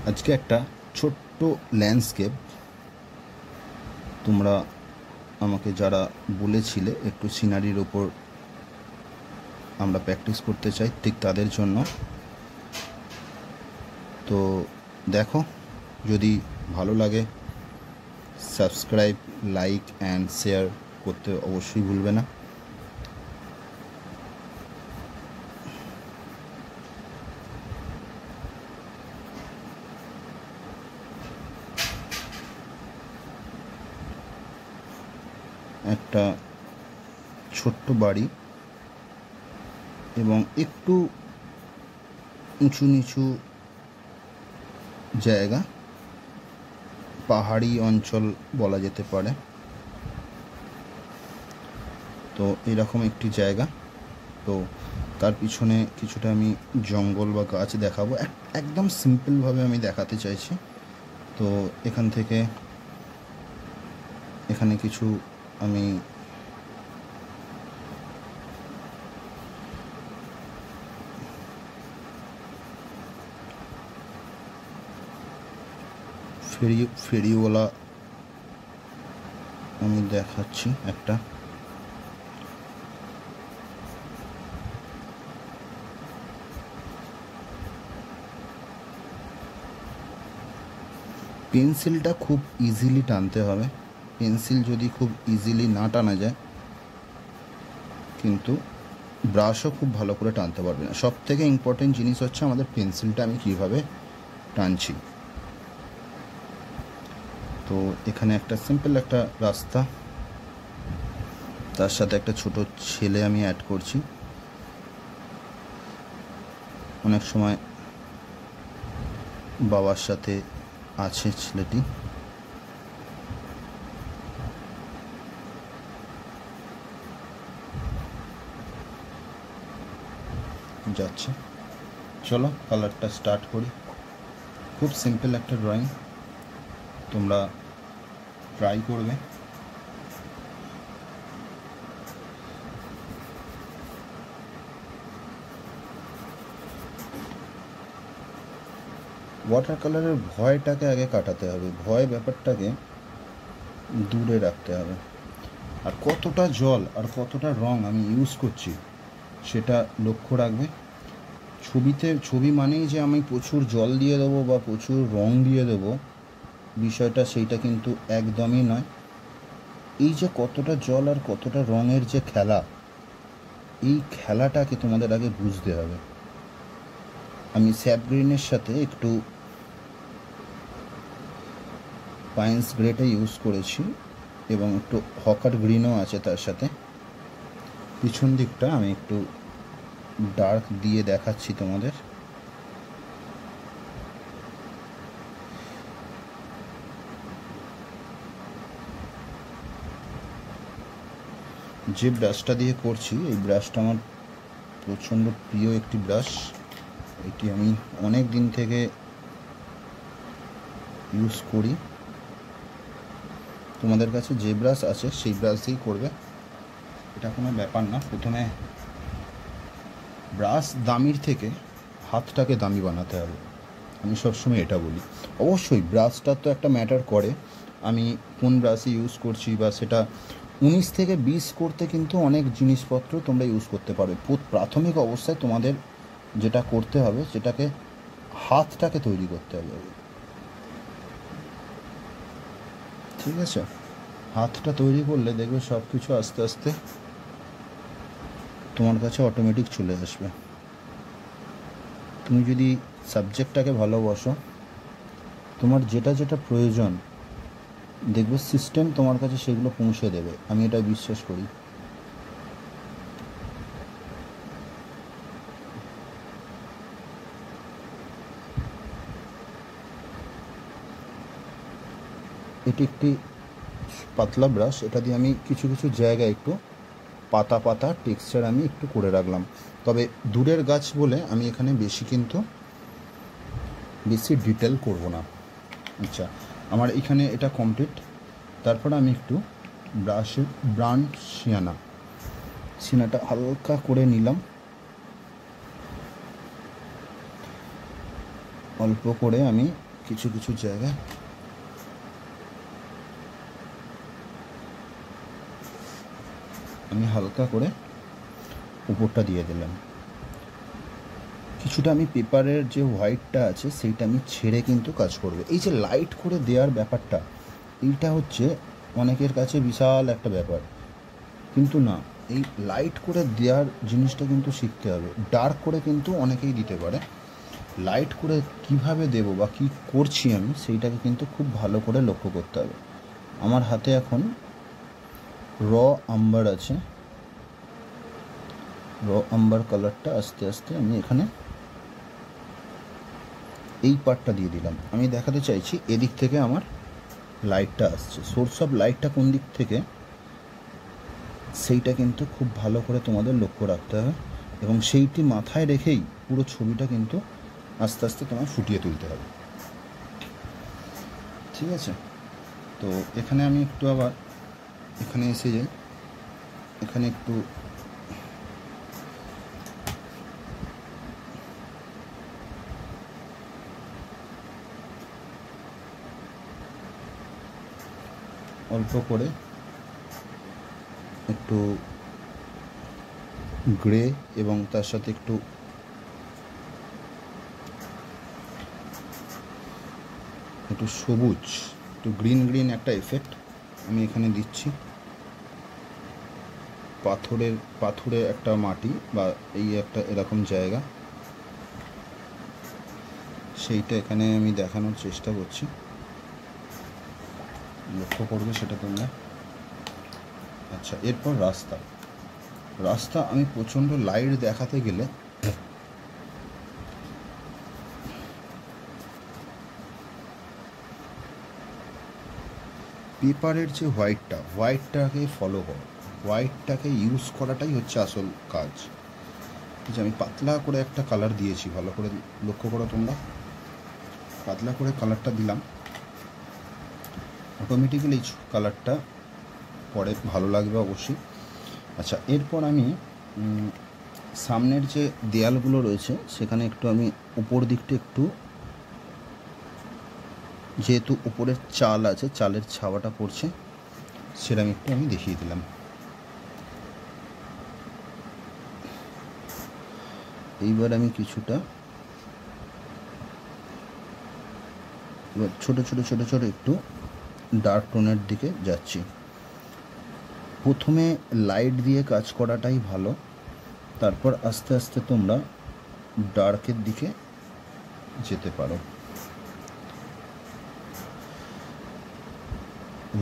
আজকে একটা ছোট্ট ল্যান্ডস্কেপ, তোমরা আমাকে যারা বলেছিলে একটু সিনারির ওপর আমরা প্র্যাকটিস করতে চাই, ঠিক তাদের জন্য। তো দেখো, যদি ভালো লাগে সাবস্ক্রাইব, লাইক অ্যান্ড শেয়ার করতে অবশ্যই ভুলবে না। একটা ছোট্ট বাড়ি এবং একটু উঁচু নিচু জায়গা, পাহাড়ি অঞ্চল বলা যেতে পারে। তো এরকম একটি জায়গা, তো তার পিছনে কিছুটা আমি জঙ্গল বা গাছ দেখাবো, একদম সিম্পলভাবে আমি দেখাতে চাইছি। তো এখান থেকে এখানে কিছু আমি ফেরিওয়ালা আমি দেখাচ্ছি একটা। পেন্সিলটা খুব ইজিলি টানতে হবে, পেন্সিল যদি খুব ইজিলি না টানা যায় কিন্তু ব্রাশও খুব ভালো করে টানতে পারবে না। সব থেকে ইম্পর্টেন্ট জিনিস হচ্ছে আমাদের পেন্সিলটা আমি কীভাবে টানছি। তো এখানে একটা সিম্পল একটা রাস্তা, তার সাথে একটা ছোট ছেলে আমি অ্যাড করছি। অনেক সময় বাবার সাথে আছে ছেলেটি। যাচ্ছে, চলো কালারটা স্টার্ট করি। খুব সিম্পল একটা ড্রয়িং, তোমরা ট্রাই করবে। ওয়াটার কালারের ভয়টাকে আগে কাটাতে হবে, ভয় ব্যাপারটাকে দূরে রাখতে হবে। আর কতটা জল আর কতটা রং আমি ইউজ করছি সেটা লক্ষ্য রাখবে। ছবি মানেই যে আমি প্রচুর জল দিয়ে দেবো বা প্রচুর রং দিয়ে দেবো, বিষয়টা সেইটা কিন্তু একদমই নয়। এই যে কতটা জল আর কতটা রঙের যে খেলা, এই খেলাটাকে তোমাদের আগে বুঝতে হবে। আমি স্যাপ গ্রিনের সাথে একটু পাইন্স গ্রেটা ইউজ করেছি এবং একটু হকার গ্রিনও আছে তার সাথে। পিছন দিকটা আমি একটু ডার্ক দিয়ে দেখাচ্ছি তোমাদের। যে ব্রাশটা দিয়ে করছি, এই ব্রাশটা আমার প্রচণ্ড প্রিয় একটি ব্রাশ। এটি আমি অনেক দিন থেকে ইউজ করি। তোমাদের কাছে যে ব্রাশ আছে সেই ব্রাশ দিয়েই করবে, এটা কোনো ব্যাপার না। প্রথমে ব্রাশ দামির থেকে হাতটাকে দামি বানাতে হবে, আমি সবসময় এটা বলি। অবশ্যই ব্রাশটা তো একটা ম্যাটার করে, আমি কোন ব্রাশে ইউজ করছি বা সেটা 19 থেকে 20 করতে কিন্তু অনেক জিনিসপত্র তোমরা ইউজ করতে পারবে। প্রাথমিক অবস্থায় তোমাদের যেটা করতে হবে, যেটাকে হাতটাকে তৈরি করতে হবে, ঠিক আছে? হাতটা তৈরি করলে দেখবে সব কিছু আস্তে আস্তে তোমার কাছে অটোমেটিক চলে আসবে। তুমি যদি সাবজেক্টটাকে ভালোবাসো, তোমার যেটা যেটা প্রয়োজন দেখবে সিস্টেম তোমার কাছে সেগুলো পৌঁছে দেবে, আমি এটা বিশ্বাস করি। এটি একটি পাতলা ব্রাশ, এটা দিয়ে আমি কিছু কিছু জায়গায় একটু পাতা পাতা টেক্সচার আমি একটু করে রাখলাম। তবে দূরের গাছ বলে আমি এখানে বেশি ডিটেল করব না। আচ্ছা, আমার এখানে এটা কমপ্লিট। তারপরে আমি একটু ব্রাউন সিনাটা হালকা করে নিলাম, অল্প করে আমি কিছু কিছু জায়গায় আমি হালকা করে উপরটা দিয়ে দিলাম। কিছুটা আমি পেপারের যে হোয়াইটটা আছে সেইটা আমি ছেড়ে কিন্তু কাজ করব। এই যে লাইট করে দেওয়ার ব্যাপারটা, এইটা হচ্ছে অনেকের কাছে বিশাল একটা ব্যাপার, কিন্তু না, এই লাইট করে দেওয়ার জিনিসটা কিন্তু শিখতে হবে। ডার্ক করে কিন্তু অনেকেই দিতে পারে, লাইট করে কিভাবে দেব বা কী করছি আমি সেইটাকে কিন্তু খুব ভালো করে লক্ষ্য করতে হবে। আমার হাতে এখন র আম্বার আছে, র আম্বার কালারটা আস্তে আস্তে আমি এখানে এই পার্টটা দিয়ে দিলাম। আমি দেখাতে চাইছি এদিক থেকে আমার লাইটটা আসছে, সোর্স অফ লাইটটা কোন দিক থেকে সেইটা কিন্তু খুব ভালো করে তোমাদের লক্ষ্য রাখতে হবে, এবং সেইটি মাথায় রেখেই পুরো ছবিটা কিন্তু আস্তে আস্তে তোমার ফুটিয়ে তুলতে হবে। ঠিক আছে, তো এখানে আমি একটু আবার এখানে এসে যাই, এখানে একটু অল্প করে একটু গ্রে এবং তার সাথে একটু সবুজ, একটু গ্রিন গ্রিন একটা এফেক্ট আমি এখানে দিচ্ছি। পাথরে একটা মাটি বা এই একটা এরকম জায়গা, সেইটা এখানে আমি দেখানোর চেষ্টা করছি, লক্ষ্য করবে সেটা তোমরা। আচ্ছা, এরপর রাস্তা আমি প্রচণ্ড লাইট দেখাতে গেলে পেপারের যে হোয়াইটটাকে ফলো করো, হোয়াইটটাকে ইউজ করাটাই হচ্ছে আসল কাজ। ঠিক আছে, আমি পাতলা করে একটা কালার দিয়েছি, ভালো করে লক্ষ্য করো তোমরা, পাতলা করে কালারটা দিলাম, অটোমেটিক্যালি এই কালারটা পরে ভালো লাগবে অবশ্যই। আচ্ছা, এরপর আমি সামনের যে দেয়ালগুলো রয়েছে সেখানে একটু আমি উপর দিকটা একটু, যেহেতু উপরের চাল আছে, চালের ছাওয়াটা পড়ছে, সেরামিকটা আমি দেখিয়ে দিলাম। এইবার আমি কিছুটা ছোট ছোট ছোট ছোট একটু ডার্ক টোনের দিকে যাচ্ছি। প্রথমে লাইট দিয়ে কাজ করাটাই ভালো, তারপর আস্তে আস্তে তোমরা ডার্কের দিকে যেতে পারো।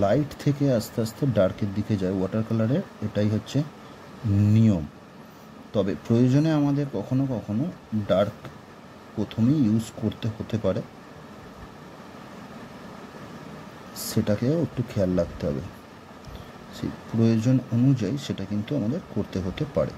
লাইট থেকে আস্তে আস্তে ডার্কের দিকে যায় ওয়াটার কালারের, এটাই হচ্ছে নিয়ম। তবে প্রয়োজনে আমাদের কখনো কখনো ডার্ক প্রথমেই ইউজ করতে হতে পারে, সেটাকেও একটু খেয়াল রাখতে হবে, সেই প্রয়োজন অনুযায়ী সেটা কিন্তু আমাদের করতে হতে পারে।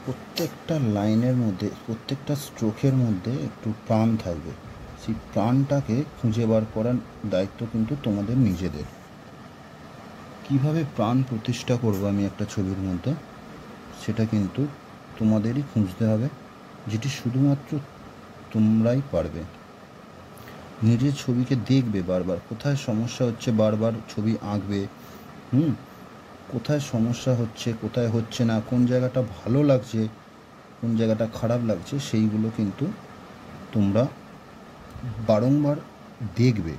প্রত্যেকটা লাইনের মধ্যে, প্রত্যেকটা স্ট্রোকের মধ্যে একটু প্রাণ থাকবে, সেই প্রাণটাকে খুঁজে বার করার দায়িত্ব কিন্তু তোমাদের নিজেদের। কিভাবে প্রাণ প্রতিষ্ঠা করবো আমি একটা ছবির মধ্যে, সেটা কিন্তু তোমাদেরই খুঁজতে হবে, যেটি শুধুমাত্র তোমরাই পারবে। নিজের ছবিকে দেখবে বারবার, কোথায় সমস্যা হচ্ছে বারবার ছবি আঁকবে, কোথায় সমস্যা হচ্ছে, কোথায় হচ্ছে না, কোন জায়গাটা ভালো লাগছে, কোন জায়গাটা খারাপ লাগছে, সেইগুলো কিন্তু তোমরা বারংবার দেখবে।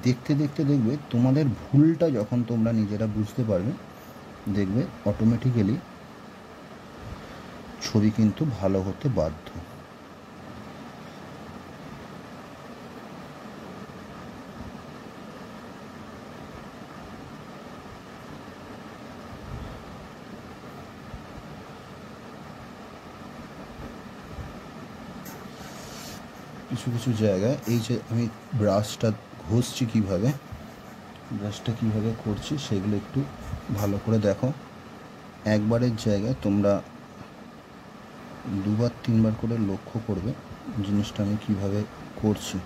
দেখতে দেখতে দেখবে তোমাদের ভুলটা যখন তোমরা নিজেরা বুঝতে পারবে, দেখবে অটোমেটিক্যালি ছবি কিন্তু ভালো হতে বাধ্য। কিছু কিছু জায়গায় এই যে আমি ব্রাশটা ঘষছি কীভাবে, ব্রাশটা কীভাবে করছি সেগুলো একটু ভালো করে দেখো। একবারের জায়গায় তোমরা দুবার তিনবার করে লক্ষ্য করবে জিনিসটা আমি কীভাবে করছি।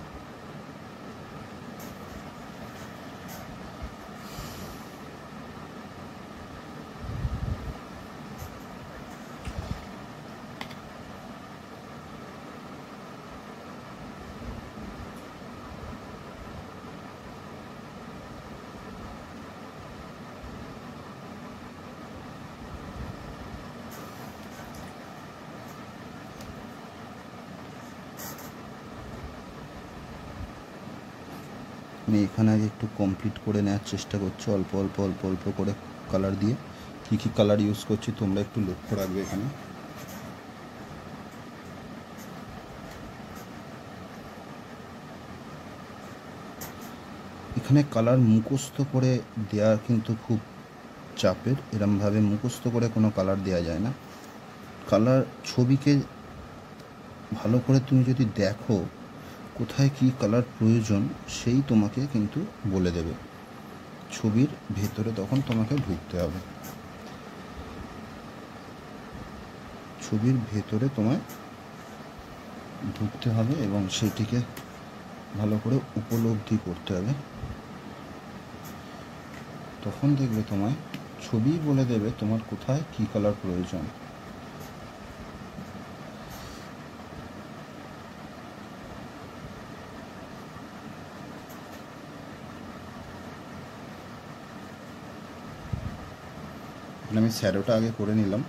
আমি এখানে আগে একটু কমপ্লিট করে নেওয়ার চেষ্টা করছি, অল্প অল্প অল্প অল্প করে কালার দিয়ে। কী কী কালার ইউজ করছি তোমরা একটু লক্ষ্য রাখবে। এখানে কালার মুখস্থ করে দেওয়া কিন্তু খুব চাপের। এরমভাবে মুখস্থ করে কোনো কালার দেওয়া যায় না। কালার ছবিকে ভালো করে তুমি যদি দেখো কোথায় কী কালার প্রয়োজন, সেই তোমাকে কিন্তু বলে দেবে। ছবির ভেতরে তখন তোমাকে ঢুকতে হবে, ছবির ভেতরে তোমায় ঢুকতে হবে এবং সেটিকে ভালো করে উপলব্ধি করতে হবে। তখন দেখবে তোমায় ছবি বলে দেবে তোমার কোথায় কী কালার প্রয়োজন। আমি শ্যাডোটা আগে করে নিলাম।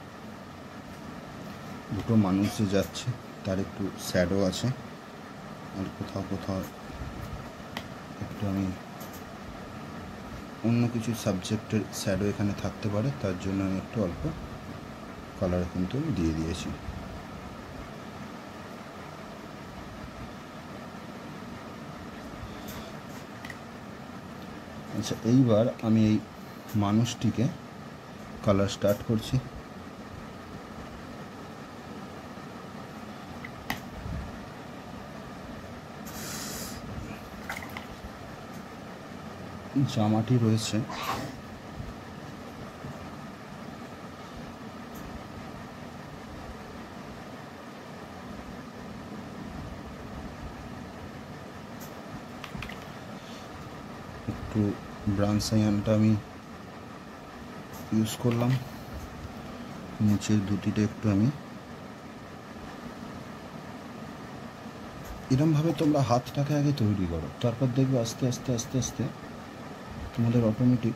দুটো মানুষ যে যাচ্ছে তার একটু শ্যাডো আছে, আর কোথাও কোথাও একটু আমি অন্য কিছু সাবজেক্টের শ্যাডো এখানে থাকতে পারে, তার জন্য আমি একটু অল্প কালার কিন্তু দিয়ে দিয়েছি। আচ্ছা, এইবার আমি এই মানুষটিকে কালার স্টার্ট করছি। জামাটি রয়েছে একটু ব্রাউন সায়ানটা আমি ইউজ করলাম। নিচের দুটিটা একটু আমি এরমভাবে তোমরা হাতটাকে আগে তৈরি করো, তারপর দেখবে আস্তে আস্তে আস্তে আস্তে তোমাদের অটোমেটিক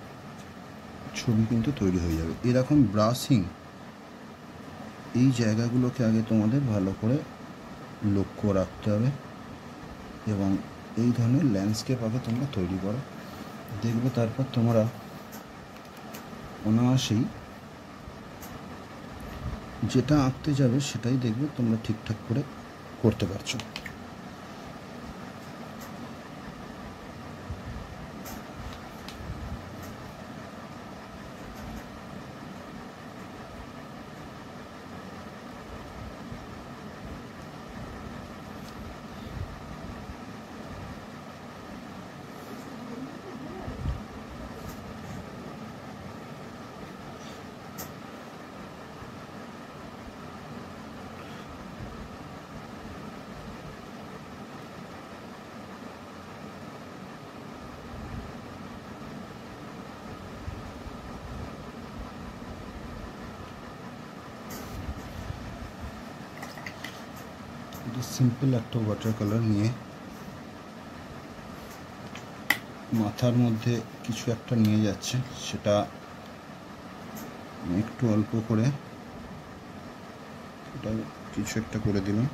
ছবি কিন্তু তৈরি হয়ে যাবে। এরকম ব্রাশিং এই জায়গাগুলোকে আগে তোমাদের ভালো করে লক্ষ্য রাখতে হবে এবং এই ধরনের ল্যান্ডস্কেপ আগে তোমরা তৈরি করো। দেখবে তারপর তোমরা অনায়াসেই যেটা আঁকতে যাবে সেটাই দেখবে তোমরা ঠিকঠাক করে করতে পারছো। সিম্পল একটা ওয়াটার কালার নিয়ে মাথার মধ্যে কিছু একটা নিয়ে যাচ্ছে, সেটা একটু অল্প করে এটা কিছু একটা করে দিলাম।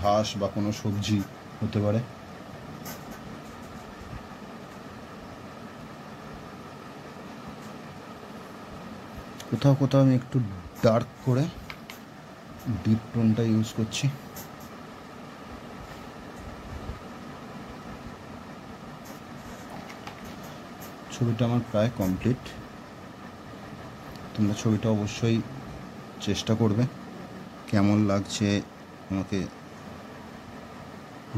ঘাস বা কোনো সবজি হতে পারে। কোথাও কোথাও আমি একটু ডার্ক করে ডিপ টোনটা ইউজ করছি। ছবিটা আমার প্রায় কমপ্লিট। তোমরা ছবিটা অবশ্যই চেষ্টা করবে, কেমন লাগছে আমাকে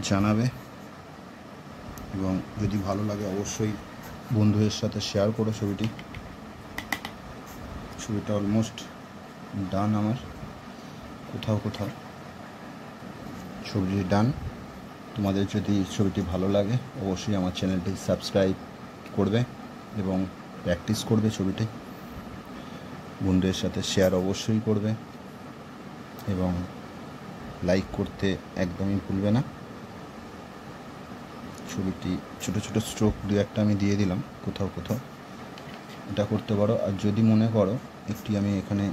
জানাবে, এবং যদি ভালো লাগে অবশ্যই বন্ধুদের সাথে শেয়ার করো ছবিটা অলমোস্ট ডান আমার, কোথাও কোথাও ছবিটি ডান। তোমাদের যদি ছবিটি ভালো লাগে অবশ্যই আমার চ্যানেলটি সাবস্ক্রাইব করবে এবং প্র্যাকটিস করবে ছবিটি, বন্ধুদের সাথে শেয়ার অবশ্যই করবে এবং লাইক করতে একদমই ভুলবে না। ছবিটি ছোটো ছোটো স্ট্রোক দু একটা আমি দিয়ে দিলাম কোথাও কোথাও, এটা করতে পারো। আর যদি মনে করো একটি আমি এখানে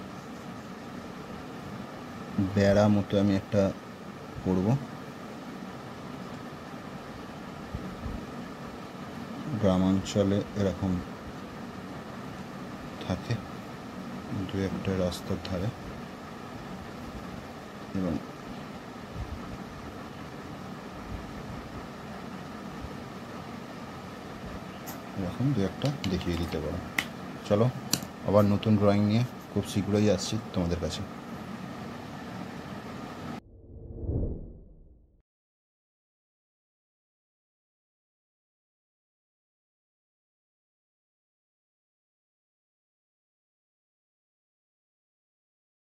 বেড়া মতো আমি একটা করব, গ্রামাঞ্চলে এরকম থাকে দু একটা রাস্তার ধারে, এবং এরকম দু একটা দেখিয়ে দিতে পারো। চলো আবার নতুন ড্রয়িং নিয়ে খুব শীঘ্রই আসছি তোমাদের কাছে।